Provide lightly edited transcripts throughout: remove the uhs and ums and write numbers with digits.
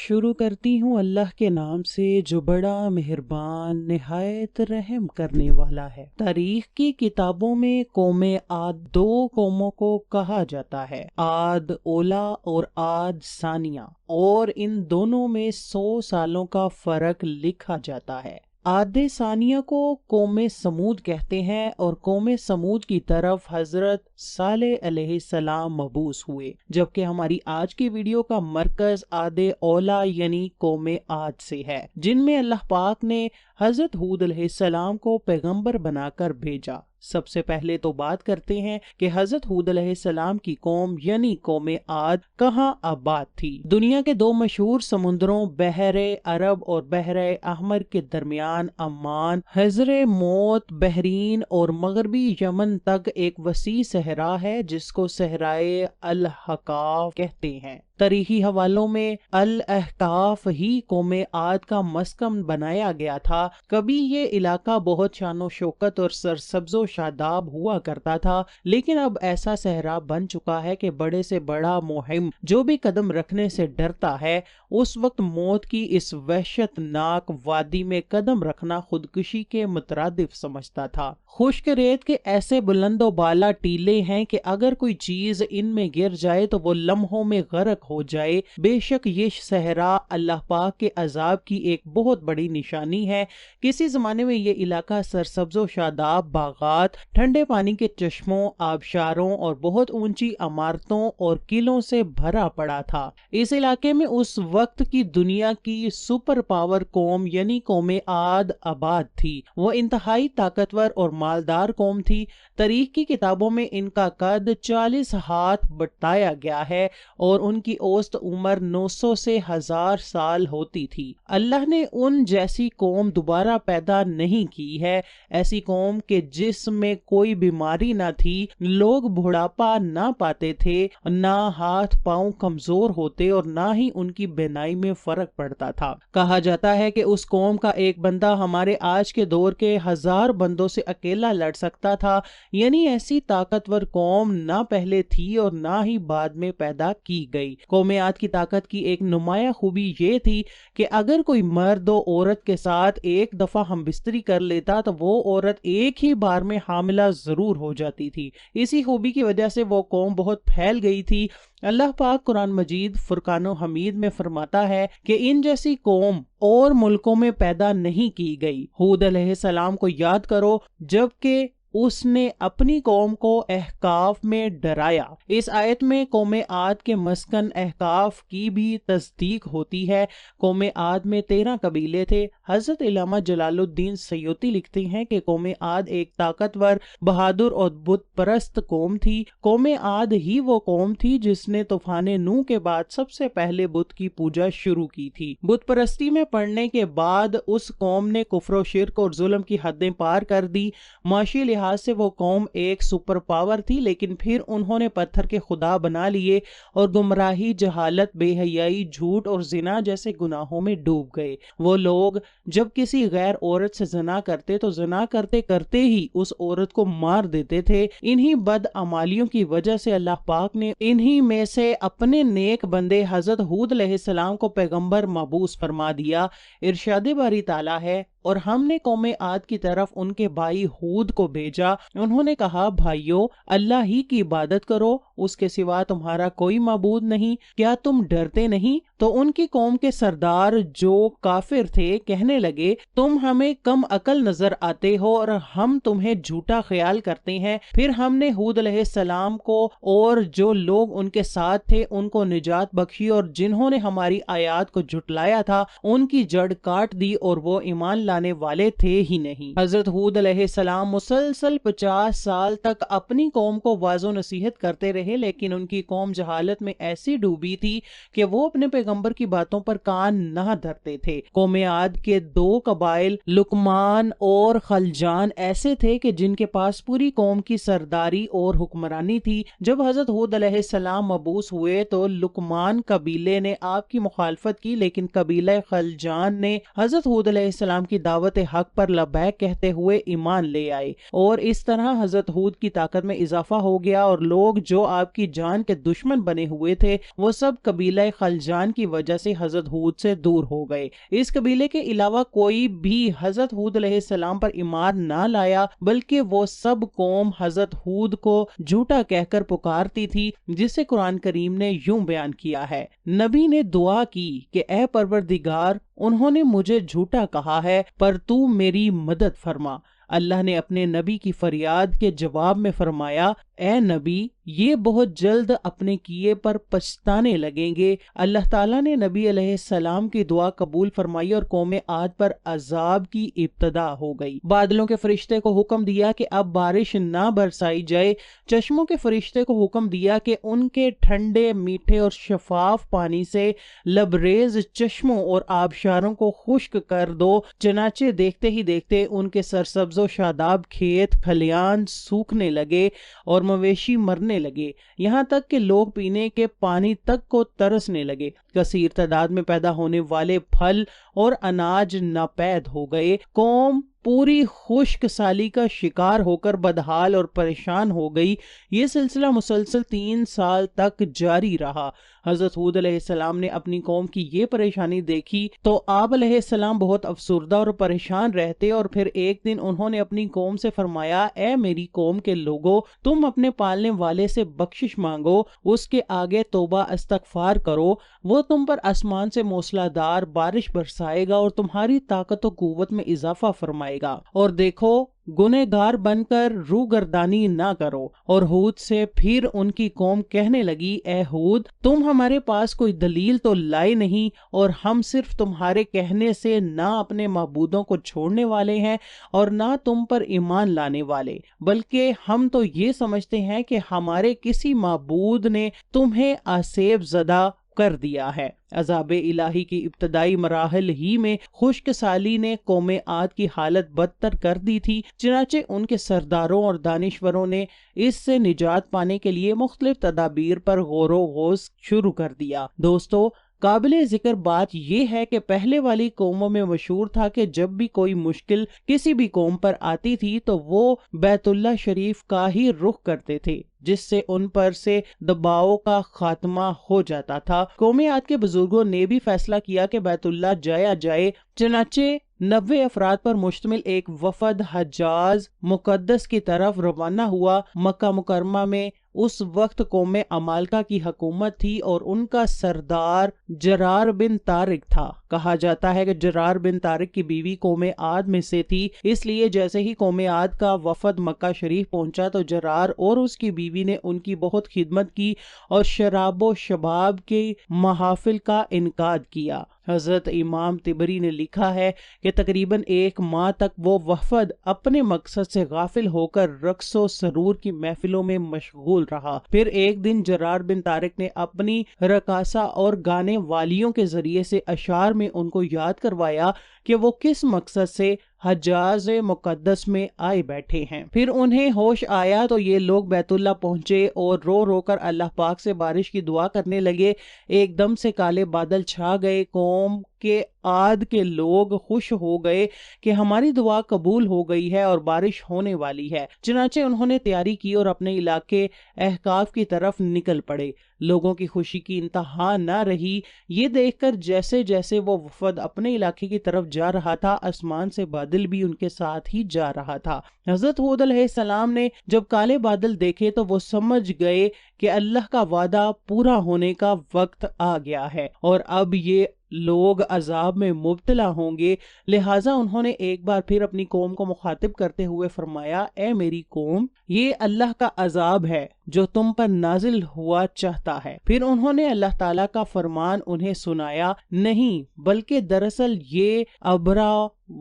شروع کرتی ہوں اللہ کے نام سے جو بڑا مہربان نہایت رحم کرنے والا ہے۔ تاریخ کی کتابوں میں قوم عاد دو قوموں کو کہا جاتا ہے، عاد اولا اور عاد ثانیہ، اور ان دونوں میں 100 سالوں کا فرق لکھا جاتا ہے۔ عاد ثانیہ کو قوم سمود کہتے ہیں اور قوم سمود کی طرف حضرت صالح علیہ السلام مبعوث ہوئے، جبکہ ہماری آج کی ویڈیو کا مرکز عاد اولا یعنی قوم عاد سے ہے، جن میں اللہ پاک نے حضرت ہود علیہ السلام کو پیغمبر بنا کر بھیجا۔ سب سے پہلے تو بات کرتے ہیں کہ حضرت ہود علیہ السلام کی قوم یعنی قوم عاد کہاں آباد تھی۔ دنیا کے دو مشہور سمندروں بحر عرب اور بحر احمر کے درمیان عمان، حضر موت، بحرین اور مغربی یمن تک ایک وسیع صحرا ہے جس کو صحرائے الاحقاف کہتے ہیں۔ تاریخی حوالوں میں الاحقاف ہی قوم عاد کا مسکن بنایا گیا تھا۔ کبھی یہ علاقہ بہت شان و شوکت اور سرسبز و شاداب ہوا کرتا تھا، لیکن اب ایسا صحرا بن چکا ہے کہ بڑے سے بڑا مہم جو بھی قدم رکھنے سے ڈرتا ہے، اس وقت موت کی اس وحشت ناک وادی میں قدم رکھنا خودکشی کے مترادف سمجھتا تھا۔ خشک ریت کے ایسے بلند و بالا ٹیلے ہیں کہ اگر کوئی چیز ان میں گر جائے تو وہ لمحوں میں غرق ہو جائے۔ بے شک یہ صحرا اللہ پاک کے عذاب کی ایک بہت بڑی نشانی ہے۔ کسی زمانے میں یہ علاقہ سرسبز و شاداب باغات، ٹھنڈے پانی کے چشموں، آبشاروں اور بہت اونچی عمارتوں اور قلعوں سے بھرا پڑا تھا۔ اس علاقے میں اس وقت کی دنیا کی سپر پاور قوم یعنی قوم عاد آباد تھی۔ وہ انتہائی طاقتور اور مالدار قوم تھی۔ تاریخ کی کتابوں میں ان کا قد 40 ہاتھ بتایا گیا ہے اور ان کی اوسط عمر 900 سے 1000 سال ہوتی تھی۔ اللہ نے ان جیسی قوم دوبارہ پیدا نہیں کی ہے، ایسی قوم کے جسم میں کوئی بیماری نہ تھی، لوگ بڑھاپا نہ پاتے تھے، نہ ہاتھ پاؤں کمزور ہوتے اور نہ ہی ان کی بینائی میں فرق پڑتا تھا۔ کہا جاتا ہے کہ اس قوم کا ایک بندہ ہمارے آج کے دور کے 1000 بندوں سے اکیلا لڑ سکتا تھا، یعنی ایسی طاقتور قوم نہ پہلے تھی اور نہ ہی بعد میں پیدا کی گئی۔ قوم عاد کی طاقت کی ایک نمایاں خوبی یہ تھی کہ اگر کوئی مرد و عورت کے ساتھ ایک دفعہ ہم بستری کر لیتا تو وہ عورت ایک ہی بار میں حاملہ ضرور ہو جاتی تھی۔ اسی خوبی کی وجہ سے وہ قوم بہت پھیل گئی تھی۔ اللہ پاک قرآن مجید فرقان و حمید میں فرماتا ہے کہ ان جیسی قوم اور ملکوں میں پیدا نہیں کی گئی۔ ہود علیہ السلام کو یاد کرو جبکہ اس نے اپنی قوم کو احقاف میں ڈرایا۔ اس آیت میں قوم عاد کے مسکن احقاف کی بھی تصدیق ہوتی ہے۔ قوم عاد میں 13 قبیلے تھے۔ حضرت علامہ جلال الدین سیوطی لکھتے ہیں کہ قوم عاد ایک طاقتور، بہادر اور بت پرست قوم تھی۔ قوم عاد ہی وہ قوم تھی جس نے طوفان نوح کے بعد سب سے پہلے بت کی پوجا شروع کی تھی۔ بت پرستی میں پڑنے کے بعد اس قوم نے کفر و شرک اور ظلم کی حدیں پار کر دی۔ معاشی لحاظ سے وہ قوم ایک سپر پاور تھی، لیکن پھر انہوں نے پتھر کے خدا بنا لیے اور گمراہی، جہالت، بے حیائی، جھوٹ اور زنا جیسے گناہوں میں ڈوب گئے۔ وہ لوگ جب کسی غیر عورت سے زنا کرتے تو زنا کرتے کرتے ہی اس عورت کو مار دیتے تھے۔ انہی بد اعمالیوں کی وجہ سے اللہ پاک نے انہی میں سے اپنے نیک بندے حضرت ہود علیہ السلام کو پیغمبر مبعوث فرما دیا۔ ارشاد باری تعالیٰ ہے، اور ہم نے قوم عاد کی طرف ان کے بھائی ہود کو بھیجا۔ انہوں نے کہا، بھائیو، اللہ ہی کی عبادت کرو، اس کے سوا تمہارا کوئی معبود نہیں، کیا تم ڈرتے نہیں؟ تو ان کی قوم کے سردار جو کافر تھے کہنے لگے، تم ہمیں کم عقل نظر آتے ہو اور ہم تمہیں جھوٹا خیال کرتے ہیں۔ پھر ہم نے ہود علیہ السلام کو اور جو لوگ ان کے ساتھ تھے ان کو نجات بخشی، اور جنہوں نے ہماری آیات کو جھٹلایا تھا ان کی جڑ کاٹ دی اور وہ ایمان لانے والے تھے ہی نہیں۔ حضرت ہود علیہ السلام مسلسل 50 سال تک اپنی قوم کو واعظ و نصیحت کرتے رہے، لیکن ان کی قوم جہالت میں ایسی ڈوبی تھی کہ وہ اپنے پیغمبر کی باتوں پر کان نہ دھرتے تھے۔ قوم عاد کے 2 قبائل لقمان اور خلجان ایسے تھے کہ جن کے پاس پوری قوم کی سرداری اور حکمرانی تھی۔ جب حضرت ہود علیہ السلام مبعوث ہوئے تو لقمان قبیلے نے آپ کی مخالفت کی، لیکن قبیلہ خلجان نے حضرت ہود علیہ السلام کی دعوت حق پر لبیک کہتے ہوئے ایمان لے آئے، اور اس طرح حضرت ہود کی طاقت میں اضافہ ہو گیا، اور لوگ جو آپ کی جان کے دشمن بنے ہوئے تھے وہ سب قبیلہ خلجان کی وجہ سے حضرت ہود سے دور ہو گئے۔ اس قبیلے کے علاوہ کوئی بھی حضرت ہود علیہ السلام پر ایمان نہ لایا، بلکہ وہ سب قوم حضرت ہود کو جھوٹا کہہ کر پکارتی تھی، جسے قرآن کریم نے یوں بیان کیا ہے۔ نبی نے دعا کی کہ اے پروردگار، انہوں نے مجھے جھوٹا کہا ہے، پر تو میری مدد فرما۔ اللہ نے اپنے نبی کی فریاد کے جواب میں فرمایا، اے نبی، یہ بہت جلد اپنے کیے پر پچھتانے لگیں گے۔ اللہ تعالیٰ نے نبی علیہ السلام کی دعا قبول فرمائی اور قوم عاد پر عذاب کی ابتدا ہو گئی۔ بادلوں کے فرشتے کو حکم دیا کہ اب بارش نہ برسائی جائے، چشموں کے فرشتے کو حکم دیا کہ ان کے ٹھنڈے، میٹھے اور شفاف پانی سے لبریز چشموں اور آبشاروں کو خشک کر دو، چنانچہ دیکھتے ہی دیکھتے ان کے سرسبز و شاداب کھیت کھلیان سوکھنے لگے اور مویشی مرنے لگے، یہاں تک کہ لوگ پینے کے پانی تک کو ترسنے لگے۔ کثیر تعداد میں پیدا ہونے والے پھل اور اناج ناپید ہو گئے۔ قوم پوری خشک سالی کا شکار ہو کر بدحال اور پریشان ہو گئی۔ یہ سلسلہ مسلسل 3 سال تک جاری رہا۔ حضرت ہود علیہ السلام نے اپنی قوم کی یہ پریشانی دیکھی تو آپ علیہ السلام بہت افسردہ اور پریشان رہتے، اور پھر ایک دن انہوں نے اپنی قوم سے فرمایا، اے میری قوم کے لوگو، تم اپنے پالنے والے سے بخشش مانگو، اس کے آگے توبہ استغفار کرو، وہ تم پر آسمان سے موسلادھار بارش برسائے گا اور تمہاری طاقت و قوت میں اضافہ فرمائے گا، اور دیکھو گنہگار بن کر روگردانی نہ کرو۔ اور ہود سے پھر ان کی قوم کہنے لگی، اے ہود، تم ہمارے پاس کوئی دلیل تو لائے نہیں، اور ہم صرف تمہارے کہنے سے نہ اپنے معبودوں کو چھوڑنے والے ہیں اور نہ تم پر ایمان لانے والے، بلکہ ہم تو یہ سمجھتے ہیں کہ ہمارے کسی معبود نے تمہیں آسیب زدہ کر دیا ہے۔ عذاب الہی کی ابتدائی مراحل ہی میں خشک سالی نے قوم عاد کی حالت بدتر کر دی تھی، چنانچہ ان کے سرداروں اور دانشوروں نے اس سے نجات پانے کے لیے مختلف تدابیر پر غور و خوض شروع کر دیا۔ دوستو، قابل ذکر بات یہ ہے کہ پہلے والی قوموں میں مشہور تھا کہ جب بھی کوئی مشکل کسی بھی قوم پر آتی تھی تو وہ بیت اللہ شریف کا ہی رخ کرتے تھے، جس سے ان پر سے دباؤ کا خاتمہ ہو جاتا تھا۔ قوم عاد کے بزرگوں نے بھی فیصلہ کیا کہ بیت اللہ جایا جائے، چنانچہ 90 افراد پر مشتمل ایک وفد حجاز مقدس کی طرف روانہ ہوا۔ مکہ مکرمہ میں اس وقت قوم عمالقہ کی حکومت تھی اور ان کا سردار جرار بن طارق تھا۔ کہا جاتا ہے کہ جرار بن طارق کی بیوی قوم عاد میں سے تھی، اس لیے جیسے ہی قوم عاد کا وفد مکہ شریف پہنچا تو جرار اور اس کی بیوی نے ان کی بہت خدمت کی اور شراب و شباب کے محافل کا انعقاد کیا۔ حضرت امام طبری نے لکھا ہے کہ تقریباً 1 ماہ تک وہ وفد اپنے مقصد سے غافل ہو کر رقص و سرور کی محفلوں میں مشغول رہا۔ پھر ایک دن جرار بن طارق نے اپنی رقاصہ اور گانے والیوں کے ذریعے سے اشعار میں ان کو یاد کروایا کہ وہ کس مقصد سے حجاز مقدس میں آئے بیٹھے ہیں۔ پھر انہیں ہوش آیا تو یہ لوگ بیت اللہ پہنچے اور رو رو کر اللہ پاک سے بارش کی دعا کرنے لگے۔ ایک دم سے کالے بادل چھا گئے۔ قوم کے عاد کے لوگ خوش ہو گئے کہ ہماری دعا قبول ہو گئی ہے اور بارش ہونے والی ہے، چنانچہ انہوں نے تیاری کی اور اپنے علاقے احقاف کی طرف نکل پڑے۔ لوگوں کی خوشی کی انتہا نہ رہی۔ یہ دیکھ کر جیسے جیسے وہ وفد اپنے علاقے کی طرف جا رہا تھا، آسمان سے بادل بھی ان کے ساتھ ہی جا رہا تھا۔ حضرت ہود علیہ السلام نے جب کالے بادل دیکھے تو وہ سمجھ گئے کہ اللہ کا وعدہ پورا ہونے کا وقت آ گیا ہے اور اب یہ لوگ عذاب میں مبتلا ہوں گے، لہٰذا انہوں نے ایک بار پھر اپنی قوم کو مخاطب کرتے ہوئے فرمایا، اے میری قوم، یہ اللہ کا عذاب ہے جو تم پر نازل ہوا چاہتا ہے۔ پھر انہوں نے اللہ تعالیٰ کا فرمان انہیں سنایا، نہیں بلکہ دراصل یہ ابرا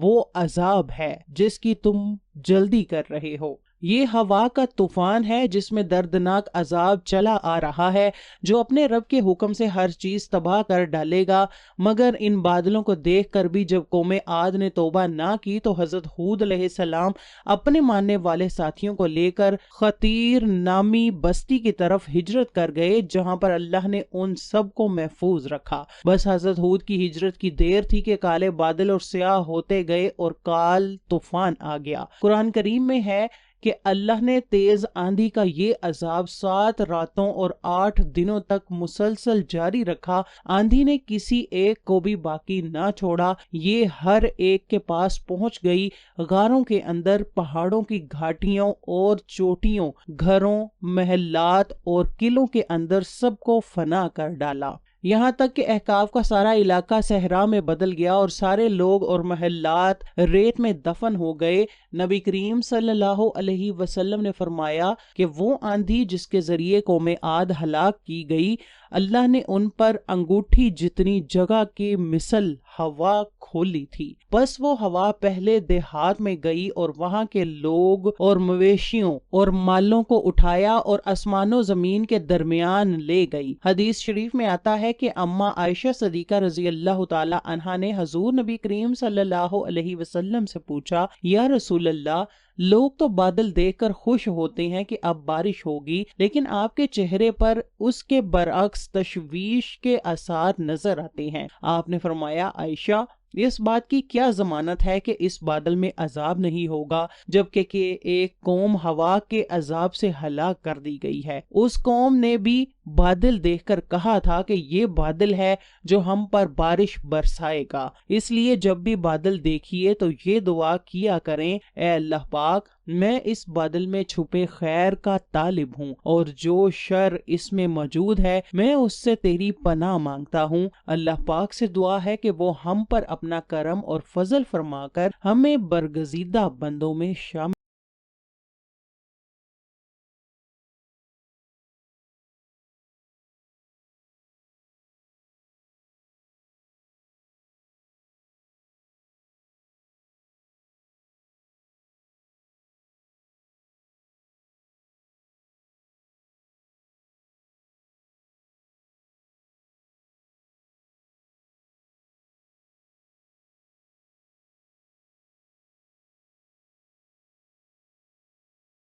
وہ عذاب ہے جس کی تم جلدی کر رہے ہو۔ یہ ہوا کا طوفان ہے جس میں دردناک عذاب چلا آ رہا ہے، جو اپنے رب کے حکم سے ہر چیز تباہ کر ڈالے گا۔ مگر ان بادلوں کو دیکھ کر بھی جب قوم عاد نے توبہ نہ کی تو حضرت ہود علیہ السلام اپنے ماننے والے ساتھیوں کو لے کر خطیر نامی بستی کی طرف ہجرت کر گئے، جہاں پر اللہ نے ان سب کو محفوظ رکھا۔ بس حضرت ہود کی ہجرت کی دیر تھی کہ کالے بادل اور سیاہ ہوتے گئے اور کال طوفان آ گیا۔ قرآن کریم میں ہے کہ اللہ نے تیز آندھی کا یہ عذاب 7 راتوں اور 8 دنوں تک مسلسل جاری رکھا۔ آندھی نے کسی ایک کو بھی باقی نہ چھوڑا، یہ ہر ایک کے پاس پہنچ گئی، غاروں کے اندر، پہاڑوں کی گھاٹیوں اور چوٹیوں، گھروں، محلات اور قلعوں کے اندر سب کو فنا کر ڈالا، یہاں تک کہ احقاف کا سارا علاقہ صحرا میں بدل گیا اور سارے لوگ اور محلات ریت میں دفن ہو گئے۔ نبی کریم صلی اللہ علیہ وسلم نے فرمایا کہ وہ آندھی جس کے ذریعے قوم عاد ہلاک کی گئی، اللہ نے ان پر انگوٹھی جتنی جگہ کی مثل ہوا کھولی تھی۔ بس وہ ہوا پہلے دیہات میں گئی اور وہاں کے لوگ اور مویشیوں اور مالوں کو اٹھایا اور آسمان و زمین کے درمیان لے گئی۔ حدیث شریف میں آتا ہے کہ اماں عائشہ صدیقہ رضی اللہ تعالی عنہا نے حضور نبی کریم صلی اللہ علیہ وسلم سے پوچھا، یا رسول اللہ، لوگ تو بادل دیکھ کر خوش ہوتے ہیں کہ اب بارش ہوگی، لیکن آپ کے چہرے پر اس کے برعکس تشویش کے آثار نظر آتے ہیں۔ آپ نے فرمایا، عائشہ، اس بات کی کیا ضمانت ہے کہ اس بادل میں عذاب نہیں ہوگا، جبکہ کہ ایک قوم ہوا کے عذاب سے ہلاک کر دی گئی ہے۔ اس قوم نے بھی بادل دیکھ کر کہا تھا کہ یہ بادل ہے جو ہم پر بارش برسائے گا، اس لیے جب بھی بادل دیکھیے تو یہ دعا کیا کریں، اے اللہ پاک، میں اس بادل میں چھپے خیر کا طالب ہوں، اور جو شر اس میں موجود ہے میں اس سے تیری پناہ مانگتا ہوں۔ اللہ پاک سے دعا ہے کہ وہ ہم پر اپنا کرم اور فضل فرما کر ہمیں برگزیدہ بندوں میں شامل